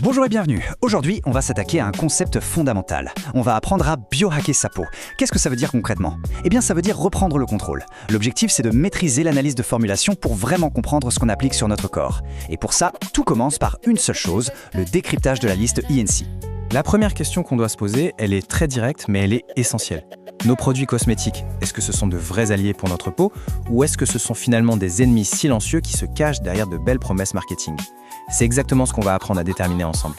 Bonjour et bienvenue. Aujourd'hui, on va s'attaquer à un concept fondamental. On va apprendre à biohacker sa peau. Qu'est-ce que ça veut dire concrètement? Eh bien, ça veut dire reprendre le contrôle. L'objectif, c'est de maîtriser l'analyse de formulation pour vraiment comprendre ce qu'on applique sur notre corps. Et pour ça, tout commence par une seule chose, le décryptage de la liste INC. La première question qu'on doit se poser, elle est très directe, mais elle est essentielle. Nos produits cosmétiques, est-ce que ce sont de vrais alliés pour notre peau ou est-ce que ce sont finalement des ennemis silencieux qui se cachent derrière de belles promesses marketing? C'est exactement ce qu'on va apprendre à déterminer ensemble.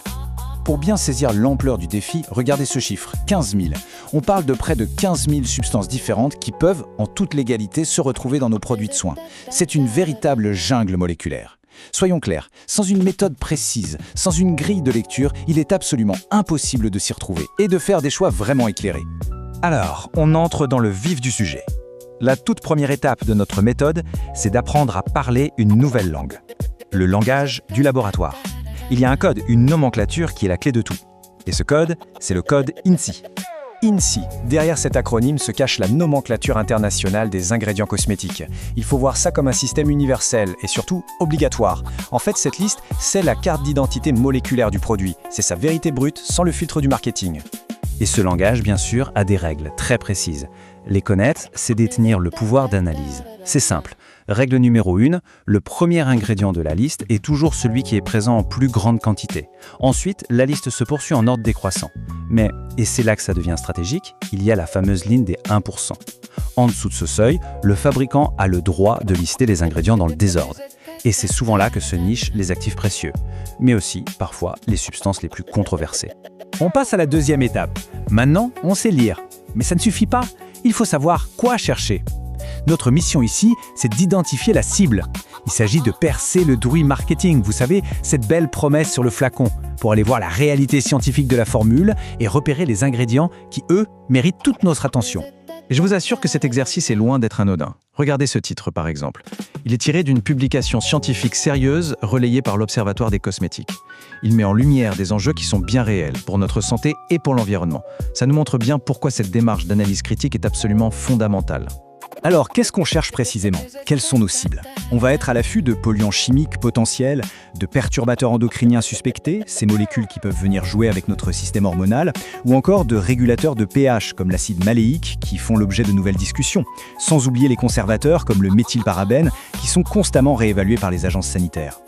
Pour bien saisir l'ampleur du défi, regardez ce chiffre, 15 000. On parle de près de 15 000 substances différentes qui peuvent, en toute légalité, se retrouver dans nos produits de soins. C'est une véritable jungle moléculaire. Soyons clairs, sans une méthode précise, sans une grille de lecture, il est absolument impossible de s'y retrouver et de faire des choix vraiment éclairés. Alors, on entre dans le vif du sujet. La toute première étape de notre méthode, c'est d'apprendre à parler une nouvelle langue. Le langage du laboratoire. Il y a un code, une nomenclature qui est la clé de tout. Et ce code, c'est le code INCI. INCI, derrière cet acronyme se cache la nomenclature internationale des ingrédients cosmétiques. Il faut voir ça comme un système universel et surtout obligatoire. En fait, cette liste, c'est la carte d'identité moléculaire du produit. C'est sa vérité brute sans le filtre du marketing. Et ce langage, bien sûr, a des règles très précises. Les connaître, c'est détenir le pouvoir d'analyse. C'est simple. Règle numéro 1, le premier ingrédient de la liste est toujours celui qui est présent en plus grande quantité. Ensuite, la liste se poursuit en ordre décroissant. Mais, et c'est là que ça devient stratégique, il y a la fameuse ligne des 1%. En dessous de ce seuil, le fabricant a le droit de lister les ingrédients dans le désordre. Et c'est souvent là que se nichent les actifs précieux, mais aussi, parfois, les substances les plus controversées. On passe à la deuxième étape. Maintenant, on sait lire. Mais ça ne suffit pas. Il faut savoir quoi chercher. Notre mission ici, c'est d'identifier la cible. Il s'agit de percer le druid marketing, vous savez, cette belle promesse sur le flacon, pour aller voir la réalité scientifique de la formule et repérer les ingrédients qui, eux, méritent toute notre attention. Et je vous assure que cet exercice est loin d'être anodin. Regardez ce titre, par exemple. Il est tiré d'une publication scientifique sérieuse relayée par l'Observatoire des cosmétiques. Il met en lumière des enjeux qui sont bien réels pour notre santé et pour l'environnement. Ça nous montre bien pourquoi cette démarche d'analyse critique est absolument fondamentale. Alors, qu'est-ce qu'on cherche précisément? Quelles sont nos cibles? On va être à l'affût de polluants chimiques potentiels, de perturbateurs endocriniens suspectés, ces molécules qui peuvent venir jouer avec notre système hormonal, ou encore de régulateurs de pH, comme l'acide maléique, qui font l'objet de nouvelles discussions, sans oublier les conservateurs, comme le méthylparabène, qui sont constamment réévalués par les agences sanitaires.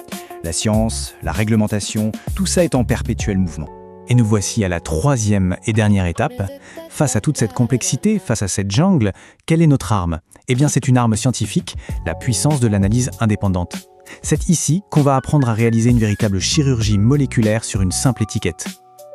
La science, la réglementation, tout ça est en perpétuel mouvement. Et nous voici à la troisième et dernière étape. Face à toute cette complexité, face à cette jungle, quelle est notre arme? Eh bien, c'est une arme scientifique, la puissance de l'analyse indépendante. C'est ici qu'on va apprendre à réaliser une véritable chirurgie moléculaire sur une simple étiquette.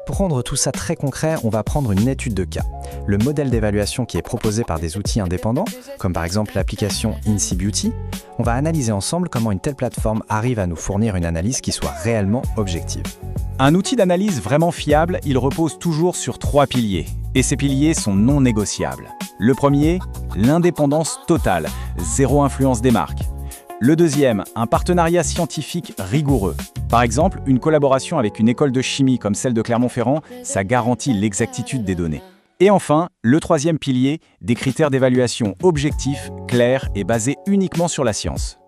Pour rendre tout ça très concret, on va prendre une étude de cas. Le modèle d'évaluation qui est proposé par des outils indépendants, comme par exemple l'application INCI Beauty, on va analyser ensemble comment une telle plateforme arrive à nous fournir une analyse qui soit réellement objective. Un outil d'analyse vraiment fiable, il repose toujours sur 3 piliers. Et ces piliers sont non négociables. Le premier, l'indépendance totale, zéro influence des marques. Le deuxième, un partenariat scientifique rigoureux. Par exemple, une collaboration avec une école de chimie comme celle de Clermont-Ferrand, ça garantit l'exactitude des données. Et enfin, le troisième pilier, des critères d'évaluation objectifs, clairs et basés uniquement sur la science.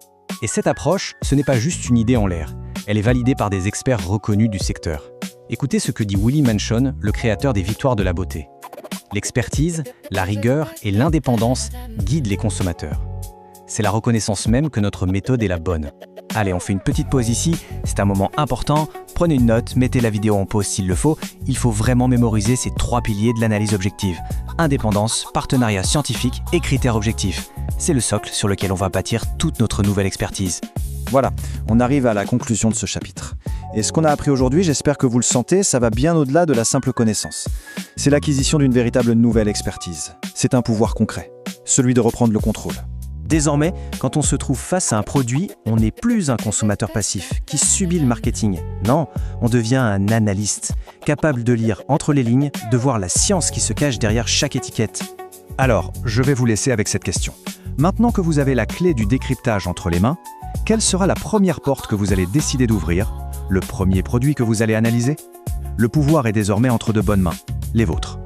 Et cette approche, ce n'est pas juste une idée en l'air. Elle est validée par des experts reconnus du secteur. Écoutez ce que dit Willy Manchon, le créateur des Victoires de la beauté. L'expertise, la rigueur et l'indépendance guident les consommateurs. C'est la reconnaissance même que notre méthode est la bonne. Allez, on fait une petite pause ici, c'est un moment important. Prenez une note, mettez la vidéo en pause s'il le faut. Il faut vraiment mémoriser ces 3 piliers de l'analyse objective. Indépendance, partenariat scientifique et critères objectifs. C'est le socle sur lequel on va bâtir toute notre nouvelle expertise. Voilà, on arrive à la conclusion de ce chapitre. Et ce qu'on a appris aujourd'hui, j'espère que vous le sentez, ça va bien au-delà de la simple connaissance. C'est l'acquisition d'une véritable nouvelle expertise. C'est un pouvoir concret, celui de reprendre le contrôle. Désormais, quand on se trouve face à un produit, on n'est plus un consommateur passif qui subit le marketing. Non, on devient un analyste, capable de lire entre les lignes, de voir la science qui se cache derrière chaque étiquette. Alors, je vais vous laisser avec cette question. Maintenant que vous avez la clé du décryptage entre les mains, quelle sera la première porte que vous allez décider d'ouvrir? Le premier produit que vous allez analyser? Le pouvoir est désormais entre de bonnes mains, les vôtres.